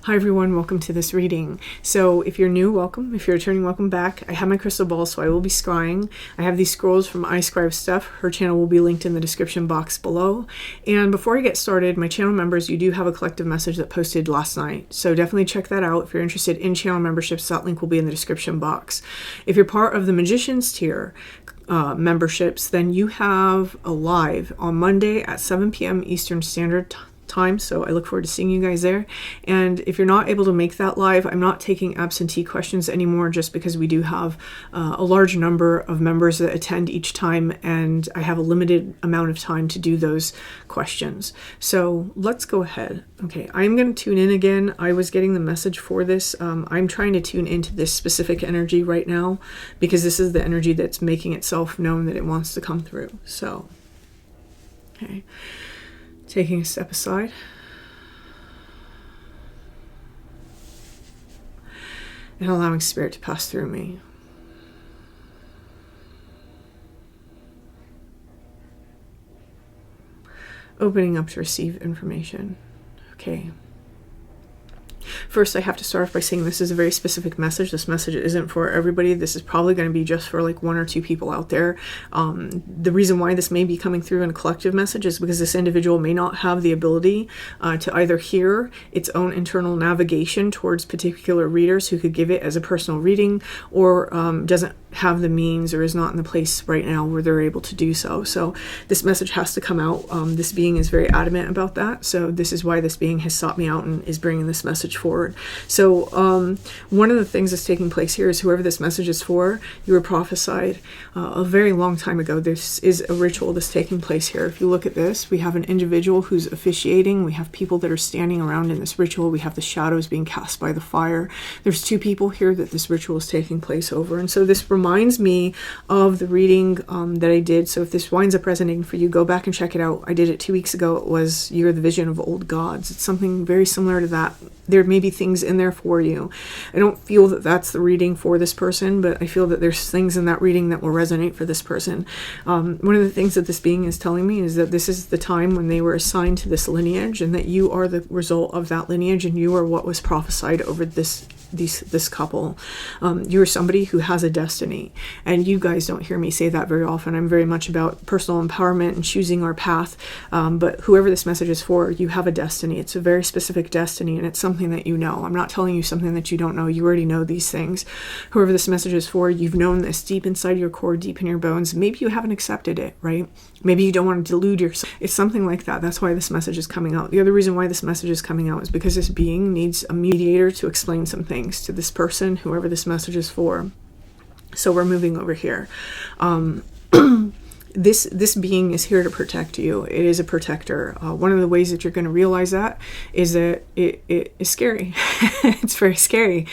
Hi everyone, welcome to this reading. So if you're new, welcome. If you're returning, welcome back. I have my crystal ball, so I will be scrying. I have these scrolls from iScribe Stuff. Her channel will be linked in the description box below. And before I get started, my channel members, you do have a collective message that posted last night. So definitely check that out. If you're interested in channel memberships, that link will be in the description box. If you're part of the Magician's tier, memberships, then you have a live on Monday at 7 p.m. Eastern Standard Time, so I look forward to seeing you guys there. And if you're not able to make that live, I'm not taking absentee questions anymore, just because we do have a large number of members that attend each time, and I have a limited amount of time to do those questions. So let's go ahead. Okay, I'm going to tune in again. I was getting the message for this. I'm trying to tune into this specific energy right now, because this is the energy that's making itself known that it wants to come through. So, okay. Taking a step aside. And allowing spirit to pass through me. Opening up to receive information. Okay. First, I have to start off by saying this is a very specific message. This message isn't for everybody. This is probably going to be just for like 1 or 2 people out there. The reason why this may be coming through in a collective message is because this individual may not have the ability to either hear its own internal navigation towards particular readers who could give it as a personal reading, or doesn't have the means or is not in the place right now where they're able to do so. So this message has to come out. This being is very adamant about that. So this is why this being has sought me out and is bringing this message forward. So one of the things that's taking place here is whoever this message is for, you were prophesied a very long time ago. This is a ritual that's taking place here. If you look at this, we have an individual who's officiating. We have people that are standing around in this ritual. We have the shadows being cast by the fire. There's 2 people here that this ritual is taking place over. And so this reminds me of the reading that I did. So if this winds up resonating for you, go back and check it out. I did it 2 weeks ago. It was You're the Vision of Old Gods. It's something very similar to that. There may be things in there for you. I don't feel that that's the reading for this person, but I feel that there's things in that reading that will resonate for this person. One of the things that this being is telling me is that this is the time when they were assigned to this lineage, and that you are the result of that lineage, and you are what was prophesied over this couple. You're somebody who has a destiny, and you guys don't hear me say that very often. I'm very much about personal empowerment and choosing our path, but whoever this message is for, you have a destiny. It's a very specific destiny, and it's something that you know. I'm not telling you something that you don't know. You already know these things. Whoever this message is for, you've known this deep inside your core, deep in your bones. Maybe you haven't accepted it, right? Maybe you don't want to delude yourself. It's something like that. That's why this message is coming out. The other reason why this message is coming out is because this being needs a mediator to explain some things to this person, whoever this message is for. So we're moving over here. This being is here to protect you. It is a protector. One of the ways that you're going to realize that is that it is scary. It's very scary.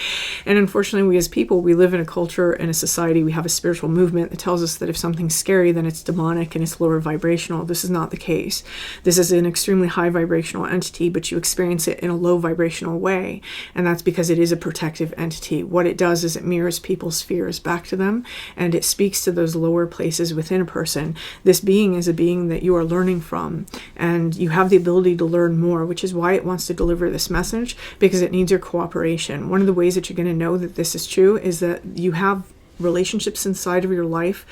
And unfortunately, we as people, we live in a culture and a society. We have a spiritual movement that tells us that if something's scary, then it's demonic and it's lower vibrational. This is not the case. This is an extremely high vibrational entity, but you experience it in a low vibrational way. And that's because it is a protective entity. What it does is it mirrors people's fears back to them, and it speaks to those lower places within a person. This being is a being that you are learning from, and you have the ability to learn more, which is why it wants to deliver this message, because it needs your cooperation. One of the ways that you're going to know that this is true is that you have relationships inside of your life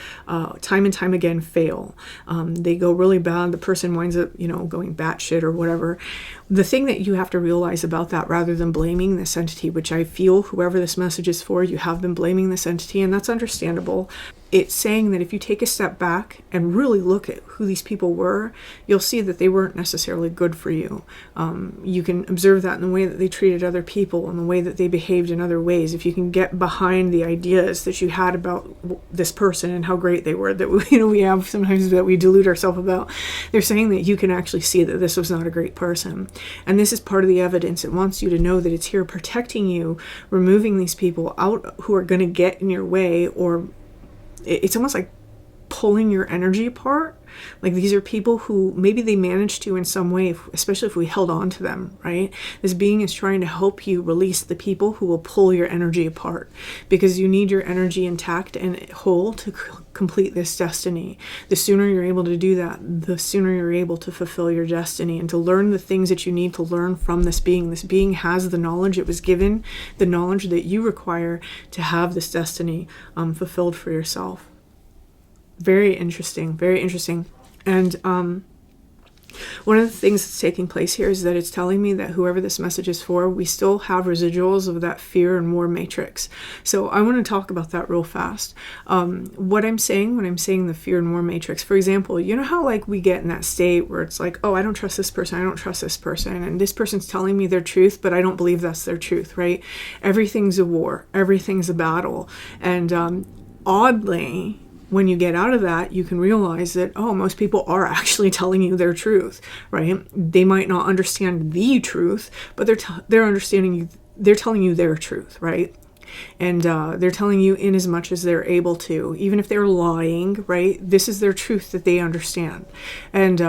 time and time again fail. They go really bad. The person winds up, going batshit or whatever. The thing that you have to realize about that, rather than blaming this entity, which I feel whoever this message is for, you have been blaming this entity, and that's understandable. It's saying that if you take a step back and really look at who these people were, you'll see that they weren't necessarily good for you. You can observe that in the way that they treated other people and the way that they behaved in other ways. If you can get behind the ideas that you had about this person and how great they were, that we have sometimes that we delude ourselves about, they're saying that you can actually see that this was not a great person. And this is part of the evidence. It wants you to know that it's here protecting you, removing these people out who are going to get in your way, or it's almost like pulling your energy apart. Like, these are people who maybe they managed to in some way, especially if we held on to them, right? This being is trying to help you release the people who will pull your energy apart, because you need your energy intact and whole to complete this destiny. The sooner you're able to do that, the sooner you're able to fulfill your destiny and to learn the things that you need to learn from this being. This being has the knowledge it was given, the knowledge that you require to have this destiny fulfilled for yourself. Very interesting, very interesting. And one of the things that's taking place here is that it's telling me that whoever this message is for, we still have residuals of that fear and war matrix. So I want to talk about that real fast. What I'm saying when I'm saying the fear and war matrix, for example, you know how like we get in that state where it's like, oh, I don't trust this person, I don't trust this person, and this person's telling me their truth, but I don't believe that's their truth, right? Everything's a war, everything's a battle. And oddly, when you get out of that, you can realize that, oh, most people are actually telling you their truth, right? They might not understand the truth, but they're understanding you. They're telling you their truth, right? And they're telling you in as much as they're able to, even if they're lying, right? This is their truth that they understand. And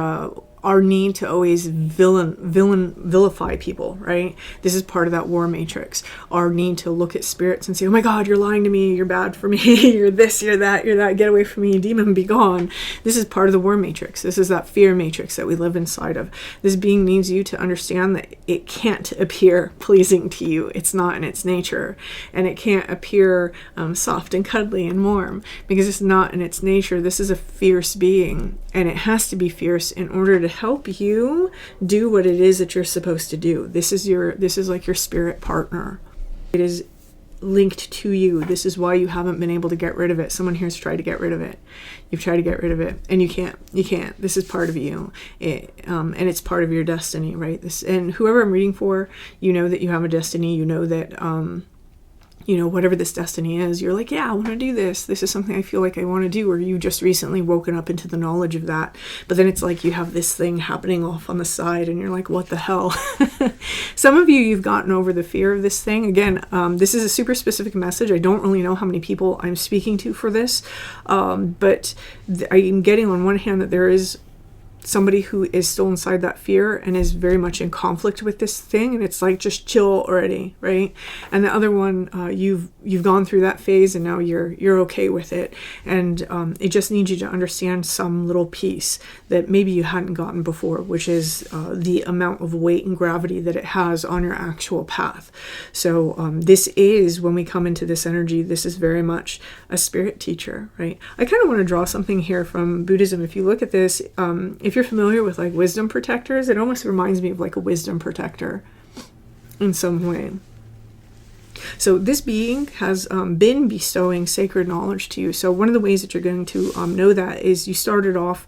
our need to always vilify people, right? This is part of that war matrix. Our need to look at spirits and say, oh my God, you're lying to me, you're bad for me, you're this, you're that, get away from me, demon, be gone. This is part of the war matrix. This is that fear matrix that we live inside of. This being needs you to understand that it can't appear pleasing to you. It's not in its nature. And it can't appear soft and cuddly and warm, because it's not in its nature. This is a fierce being, and it has to be fierce in order to help you do what it is that you're supposed to do. This is like your spirit partner. It is linked to you. This is why you haven't been able to get rid of it. Someone here's tried to get rid of it. You've tried to get rid of it, and you can't. This is part of you, and it's part of your destiny, right? And whoever I'm reading for, you know that you have a destiny. You know that whatever this destiny is, you're like, yeah, I want to do this. This is something I feel like I want to do. Or you just recently woken up into the knowledge of that. But then it's like you have this thing happening off on the side and you're like, what the hell? Some of you've gotten over the fear of this thing. Again, this is a super specific message. I don't really know how many people I'm speaking to for this. But I'm getting on one hand that there is somebody who is still inside that fear and is very much in conflict with this thing, and it's like, just chill already, right? And the other one, you've gone through that phase and now you're okay with it, and it just needs you to understand some little piece that maybe you hadn't gotten before, which is the amount of weight and gravity that it has on your actual path. So this is, when we come into this energy, this is very much a spirit teacher, right? I kind of want to draw something here from Buddhism. If you look at this, if you're familiar with like wisdom protectors, it almost reminds me of like a wisdom protector in some way. So this being has been bestowing sacred knowledge to you. So one of the ways that you're going to know that is you started off,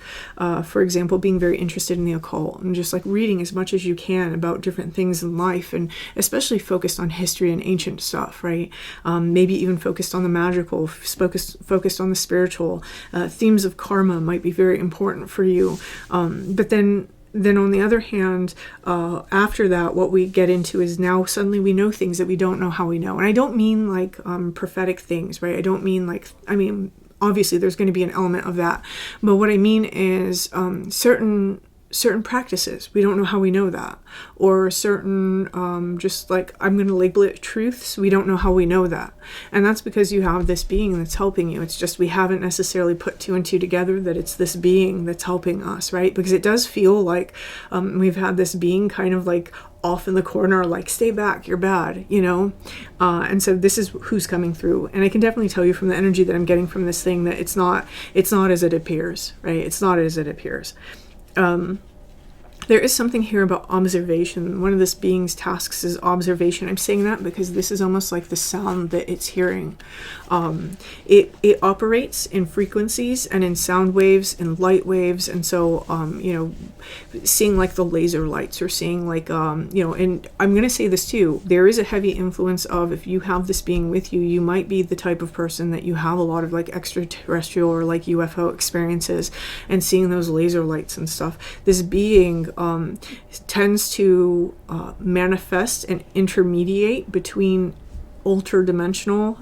for example, being very interested in the occult and just like reading as much as you can about different things in life, and especially focused on history and ancient stuff, right? Maybe even focused on the magical, focused on the spiritual. Themes of karma might be very important for you. But then on the other hand, after that, what we get into is now suddenly we know things that we don't know how we know. And I don't mean like prophetic things, right? I don't mean like, obviously there's going to be an element of that. But what I mean is certain practices, we don't know how we know that. Or certain, just like, I'm going to label it truths, we don't know how we know that. And that's because you have this being that's helping you. It's just we haven't necessarily put two and two together that it's this being that's helping us, right? Because it does feel like we've had this being kind of like off in the corner, like, stay back, you're bad, and so this is who's coming through. And I can definitely tell you from the energy that I'm getting from this thing that it's not as it appears, right? It's not as it appears. There is something here about observation. One of this being's tasks is observation. I'm saying that because this is almost like the sound that it's hearing. It operates in frequencies and in sound waves and light waves. And so, seeing like the laser lights, or seeing like, and I'm going to say this too, there is a heavy influence of, if you have this being with you, you might be the type of person that you have a lot of like extraterrestrial or like UFO experiences, and seeing those laser lights and stuff. This being tends to manifest and intermediate between ultra-dimensional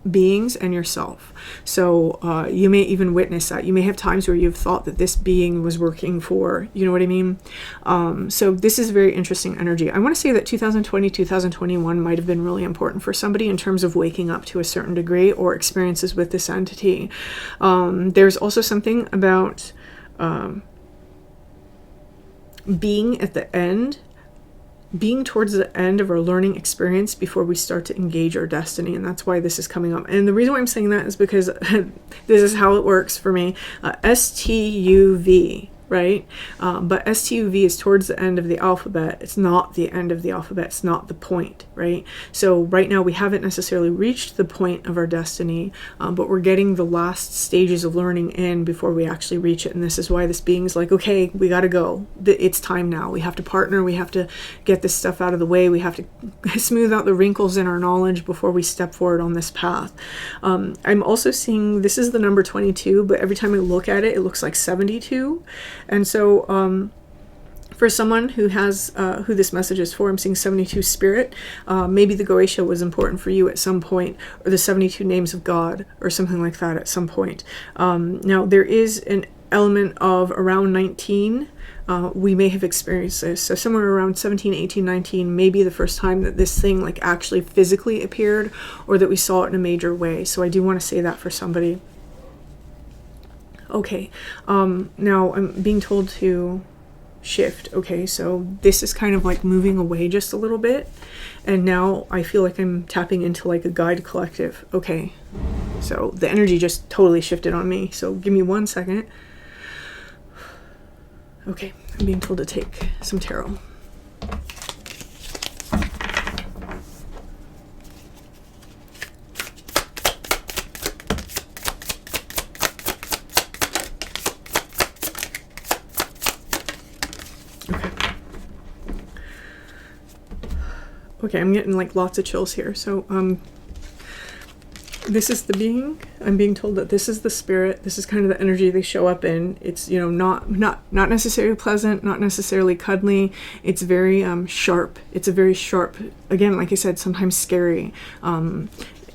beings and yourself. So you may even witness that. You may have times where you've thought that this being was working for, you know what I mean? So this is very interesting energy. I want to say that 2020, 2021 might have been really important for somebody in terms of waking up to a certain degree or experiences with this entity. There's also something about being at the end, being towards the end of our learning experience before we start to engage our destiny. And that's why this is coming up. And the reason why I'm saying that is because this is how it works for me. STUV, right? But STUV is towards the end of the alphabet. It's not the end of the alphabet. It's not the point, right? So right now we haven't necessarily reached the point of our destiny, but we're getting the last stages of learning in before we actually reach it. And this is why this being's like, okay, we got to go. It's time now. We have to partner. We have to get this stuff out of the way. We have to smooth out the wrinkles in our knowledge before we step forward on this path. I'm also seeing, this is the number 22, but every time I look at it, it looks like 72. And so for someone who has who this message is for, I'm seeing 72 spirit. Maybe the Goetia was important for you at some point, or the 72 names of God or something like that at some point. Now there is an element of around 19. We may have experienced this. So somewhere around 17, 18, 19 may be the first time that this thing like actually physically appeared, or that we saw it in a major way. So I do want to say that for somebody. Okay, now I'm being told to shift. Okay, so this is kind of like moving away just a little bit, and now I feel like I'm tapping into like a guide collective. Okay, so the energy just totally shifted on me, so give me 1 second. Okay, I'm being told to take some tarot. Okay, I'm getting like lots of chills here. So this is the being. I'm being told that this is the spirit. This is kind of the energy they show up in. It's, you know, not necessarily pleasant, not necessarily cuddly. It's very sharp. It's a very sharp, again, like I said, sometimes scary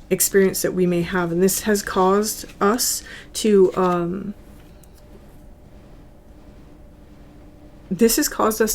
experience that we may have. And this has caused us to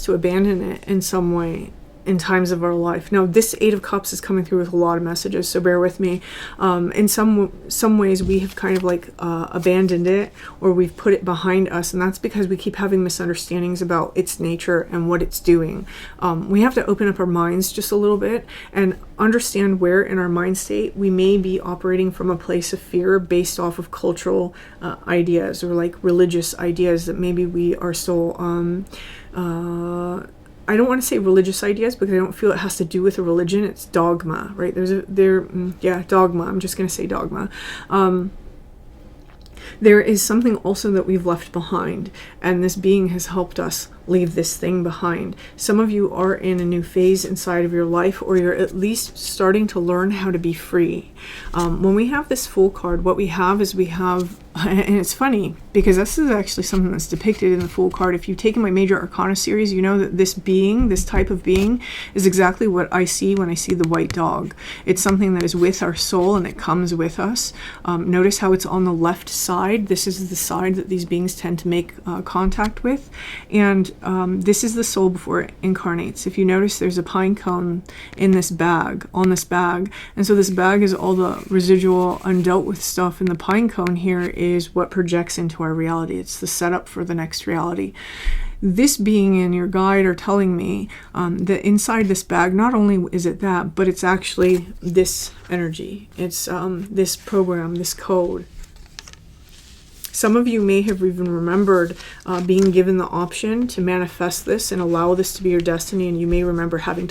abandon it in some way in times of our life. Now, this Eight of Cups is coming through with a lot of messages, so bear with me. In some ways, we have kind of like abandoned it, or we've put it behind us, and that's because we keep having misunderstandings about its nature and what it's doing. We have to open up our minds just a little bit and understand where in our mind state we may be operating from a place of fear based off of cultural ideas, or like religious ideas that maybe we are still I don't want to say religious ideas because I don't feel it has to do with a religion. It's dogma, right? Dogma. I'm just going to say dogma. There is something also that we've left behind, and this being has helped us leave this thing behind. Some of you are in a new phase inside of your life, or you're at least starting to learn how to be free. When we have this Fool card, what we have is and it's funny because this is actually something that's depicted in the Fool card. If you've taken my Major Arcana series, you know that this being, this type of being, is exactly what I see when I see the white dog. It's something that is with our soul and it comes with us. Notice how it's on the left side. This is the side that these beings tend to make contact with. And this is the soul before it incarnates. If you notice, there's a pine cone in this bag, on this bag. And so this bag is all the residual undealt with stuff, and the pine cone here is what projects into our reality. It's the setup for the next reality. This being and your guide are telling me that inside this bag, not only is it that, but it's actually this energy. It's this program, this code. Some of you may have even remembered being given the option to manifest this and allow this to be your destiny, and you may remember having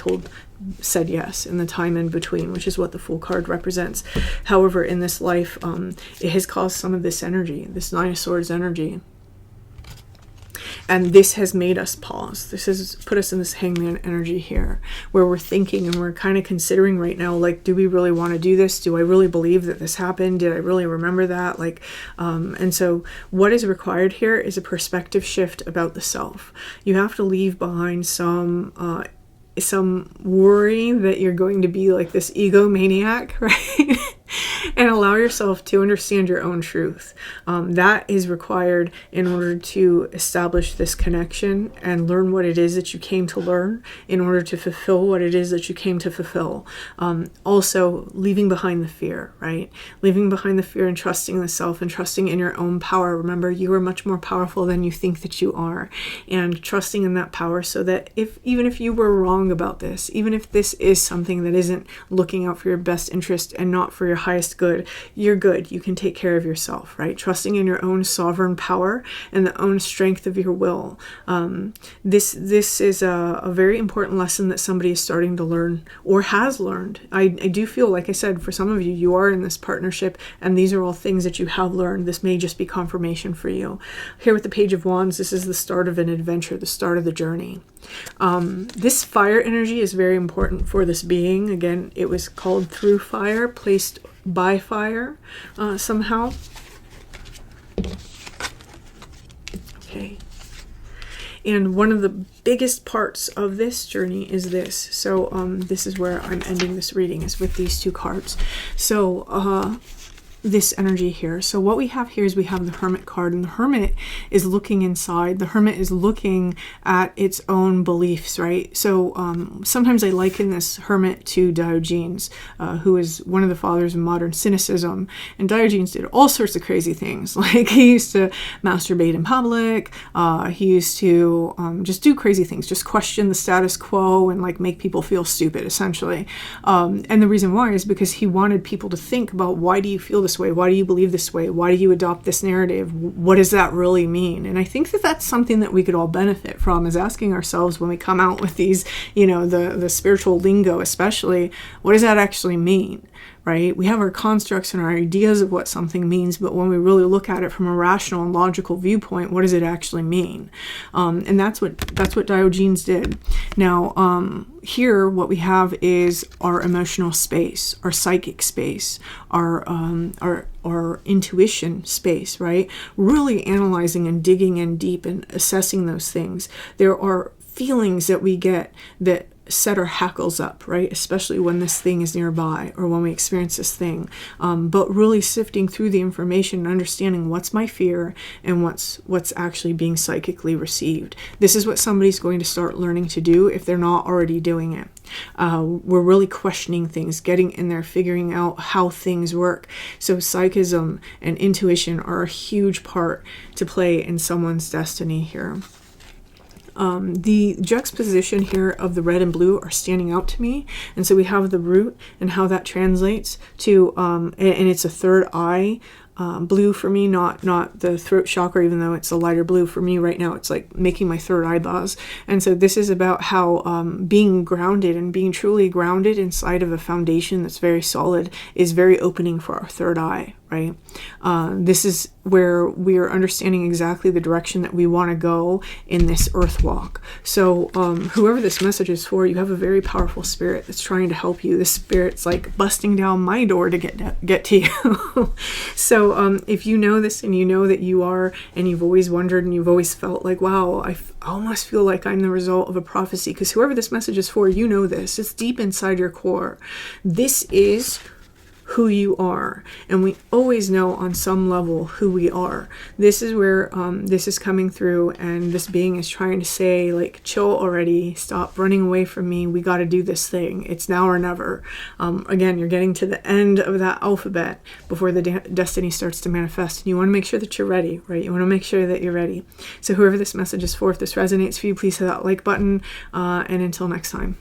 said yes in the time in between, which is what the Fool card represents. However, in this life, it has caused some of this energy, this Nine of Swords energy. And this has made us pause. This has put us in this hangman energy here, where we're thinking and we're kind of considering right now, like, do we really want to do this? Do I really believe that this happened? Did I really remember that? And so what is required here is a perspective shift about the self. You have to leave behind some worry that you're going to be like this egomaniac, right? and allow yourself to understand your own truth. That is required in order to establish this connection and learn what it is that you came to learn in order to fulfill what it is that you came to fulfill. Also, leaving behind the fear, right? Leaving behind the fear and trusting the self and trusting in your own power. Remember, you are much more powerful than you think that you are, and trusting in that power so that even if you were wrong about this, even if this is something that isn't looking out for your best interest and not for your highest good, you're good. You can take care of yourself, right? Trusting in your own sovereign power and the own strength of your will. This is a very important lesson that somebody is starting to learn or has learned. I do feel, like I said, for some of you, you are in this partnership and these are all things that you have learned. This may just be confirmation for you. Here with the Page of Wands, this is the start of an adventure, the start of the journey. This fire energy is very important for this being. Again, it was called through fire, placed by fire somehow. Okay. And one of the biggest parts of this journey is this. So this is where I'm ending this reading, is with these two cards. So this energy here. So what we have here is we have the Hermit card, and the Hermit is looking inside. The Hermit is looking at its own beliefs, right? So sometimes I liken this Hermit to Diogenes, who is one of the fathers of modern cynicism. And Diogenes did all sorts of crazy things. Like he used to masturbate in public. He used to just do crazy things, just question the status quo and like make people feel stupid, essentially. And the reason why is because he wanted people to think about, why do you feel this way? Why do you believe this way? Why do you adopt this narrative? What does that really mean? And I think that that's something that we could all benefit from, is asking ourselves when we come out with these, you know, the spiritual lingo especially, what does that actually mean? Right? We have our constructs and our ideas of what something means, but when we really look at it from a rational and logical viewpoint, what does it actually mean? And that's what Diogenes did. Now, here what we have is our emotional space, our psychic space, our intuition space, right? Really analyzing and digging in deep and assessing those things. There are feelings that we get that set our hackles up, right? Especially when this thing is nearby or when we experience this thing. But really sifting through the information and understanding what's my fear and what's actually being psychically received. This is what somebody's going to start learning to do if they're not already doing it. We're really questioning things, getting in there, figuring out how things work. So psychism and intuition are a huge part to play in someone's destiny here. The juxtaposition here of the red and blue are standing out to me. And so we have the root and how that translates to, and it's a third eye. Blue for me, not the throat chakra, even though it's a lighter blue. For me right now, it's like making my third eye buzz. And so this is about how being grounded and being truly grounded inside of a foundation that's very solid is very opening for our third eye, right? This is where we are understanding exactly the direction that we want to go in this earth walk. So whoever this message is for, you have a very powerful spirit that's trying to help you. This spirit's like busting down my door to get to you. So if you know this and you know that you are, and you've always wondered and you've always felt like, wow, I almost feel like I'm the result of a prophecy, because whoever this message is for, you know this. It's deep inside your core. This is who you are, and we always know on some level who we are. This is where this is coming through, and this being is trying to say, like, chill already, stop running away from me, we got to do this thing, it's now or never. Again, you're getting to the end of that alphabet before the destiny starts to manifest, and you want to make sure that you're ready, right? You want to make sure that you're ready. So whoever this message is for, if this resonates for you, please hit that like button, and until next time.